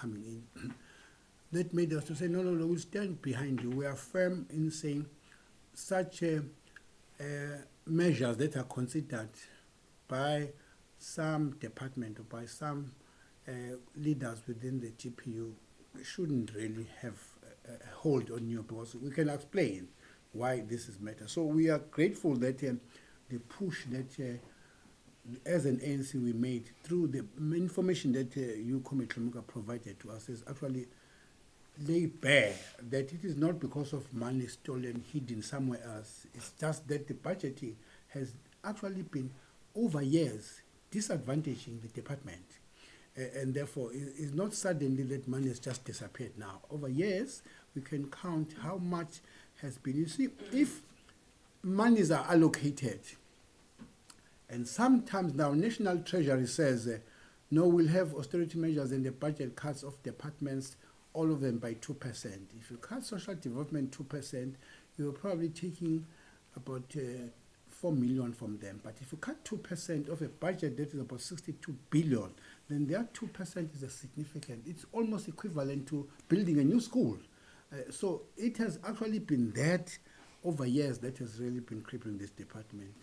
coming in, that made us to say, no, we'll stand behind you. We are firm in saying such measures that are considered by some department or by some leaders within the GPU shouldn't really have a hold on you, because we can explain why this is matter. So we are grateful that the push that as an ANC we made through the information that you, Comrade Hlomuka, provided to us is actually lay bare that it is not because of money stolen, hidden somewhere else. It's just that the budgeting has actually been over years disadvantaging the department. And therefore, it's not suddenly that money has just disappeared now. Over years, we can count how much has been. You see, if monies are allocated, and sometimes now National Treasury says, no, we'll have austerity measures and the budget cuts of departments, all of them by 2%. If you cut social development 2%, you're probably taking about 4 million from them. But if you cut 2% of a budget that is about 62 billion, then that 2% is a significant. It's almost equivalent to building a new school. So it has actually been that over years that has really been crippling this department.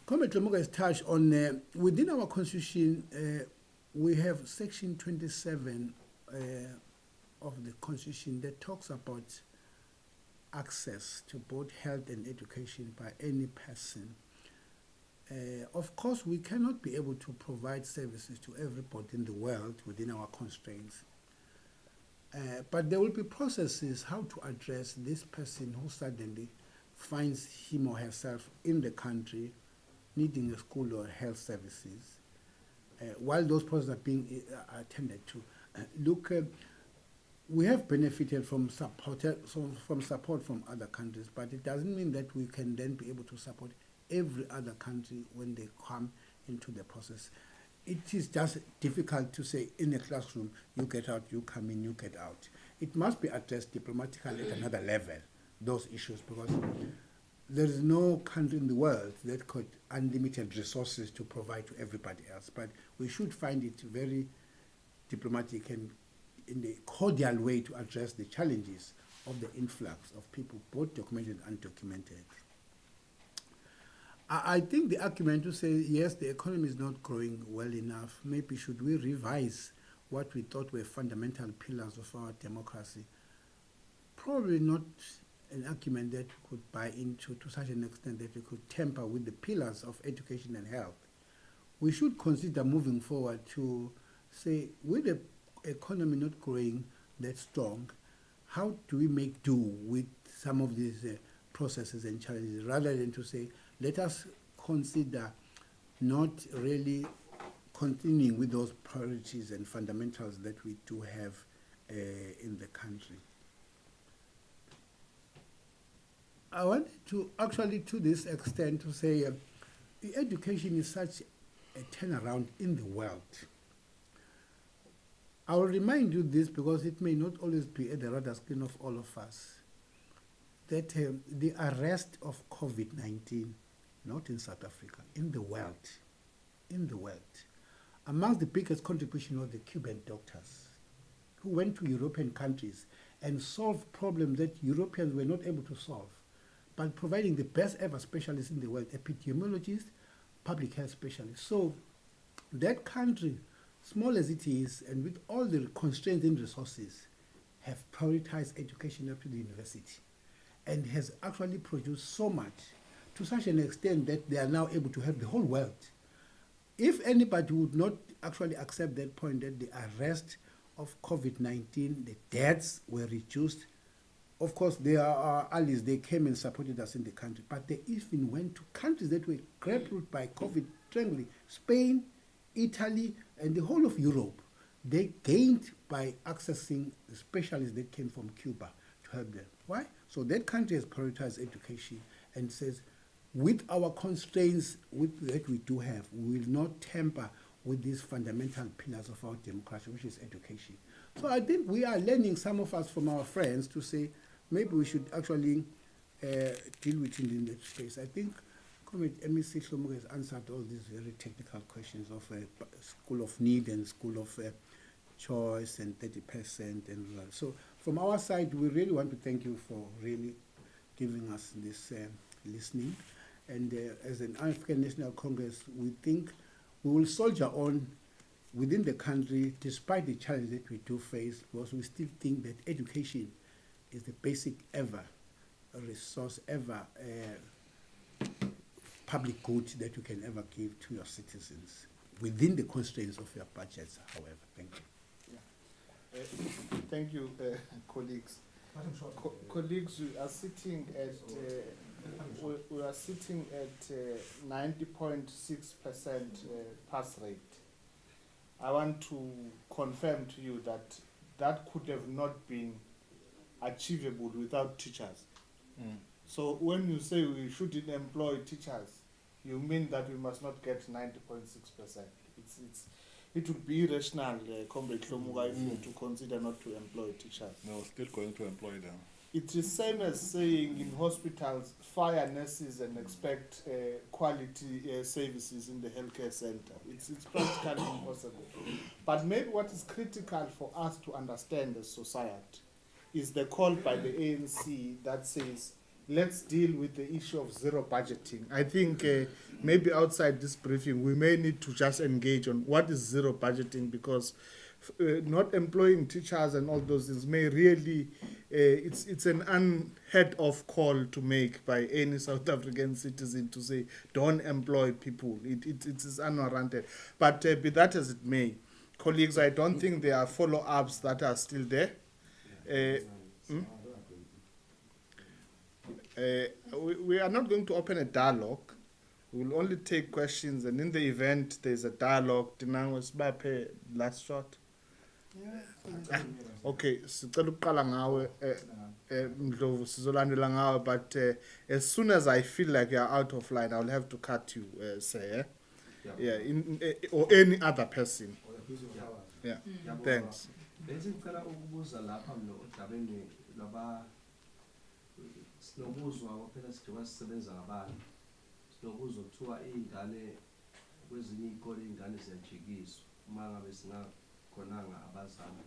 Comrade Hlomuka has touched on, within our constitution, we have section 27 of the constitution that talks about access to both health and education by any person. Of course, we cannot be able to provide services to everybody in the world within our constraints. But there will be processes how to address this person who suddenly finds him or herself in the country needing a school or health services, while those processes are being attended to. Look, we have benefited from support from other countries, but it doesn't mean that we can then be able to support every other country when they come into the process. It is just difficult to say in a classroom, you get out, you come in, you get out. It must be addressed diplomatically at another level, those issues, because there is no country in the world that could unlimited resources to provide to everybody else. But we should find it very diplomatic and in a cordial way to address the challenges of the influx of people, both documented and undocumented. I think the argument to say, yes, the economy is not growing well enough, maybe should we revise what we thought were fundamental pillars of our democracy? Probably not an argument that we could buy into to such an extent that we could tamper with the pillars of education and health. We should consider moving forward to say, with the economy not growing that strong, how do we make do with some of these processes and challenges, rather than to say, let us consider not really continuing with those priorities and fundamentals that we do have in the country. I wanted to actually, to this extent, to say education is such a turnaround in the world. I will remind you this because it may not always be at the radar screen of all of us, that the arrest of COVID-19, not in South Africa, in the world, amongst the biggest contribution was the Cuban doctors who went to European countries and solved problems that Europeans were not able to solve, by providing the best ever specialists in the world, epidemiologists, public health specialists. So that country, small as it is, and with all the constraints in resources, have prioritized education up to the university and has actually produced so much to such an extent that they are now able to help the whole world. If anybody would not actually accept that point, that the arrest of COVID-19, the deaths were reduced, of course, there are allies, they came and supported us in the country, but they even went to countries that were grappled by COVID strongly, Spain, Italy, and the whole of Europe. They gained by accessing the specialists that came from Cuba to help them. Why? So that country has prioritized education and says, with our constraints that we do have, we will not tamper with these fundamental pillars of our democracy, which is education. So I think we are learning, some of us from our friends, to say maybe we should actually deal with it in that space. I think Comrade MEC Hlomuka has answered all these very technical questions of school of need and school of choice and 30% and all that. So from our side, we really want to thank you for really giving us this listening. And as an African National Congress, we think we will soldier on within the country despite the challenge that we do face, because we still think that education is the basic ever resource, ever public good that you can ever give to your citizens within the constraints of your budgets, however. Thank you. Thank you, colleagues. Colleagues, we are sitting at 90.6% pass rate. I want to confirm to you that that could have not been achievable without teachers. So when you say we shouldn't employ teachers, you mean that we must not get 90.6%. It would be irrational, Comrade Hlomuka, if you to consider not to employ teachers. No, still going to employ them. It is same as saying in hospitals, fire nurses and expect quality services in the healthcare center. It's practically impossible. But maybe what is critical for us to understand as society is the call by the ANC that says, let's deal with the issue of zero budgeting. I think maybe outside this briefing, we may need to just engage on what is zero budgeting, because not employing teachers and all those things may really, it's an unheard of call to make by any South African citizen to say, don't employ people. It is unwarranted. But be that as it may, colleagues, I don't think there are follow-ups that are still there. We are not going to open a dialogue. We will only take questions, and in the event there's a dialogue, last shot. Okay, but as soon as I feel like you're out of line, I'll have to cut you, sir. Yeah, or any other person. Yeah, thanks. Sinokuzwa phela sijoba sisebenza ngabantu. Sinokuzwa kuthiwa izingane kwezinye izikole izingane ziyajikiswa uma ngabe singakhonanga abazali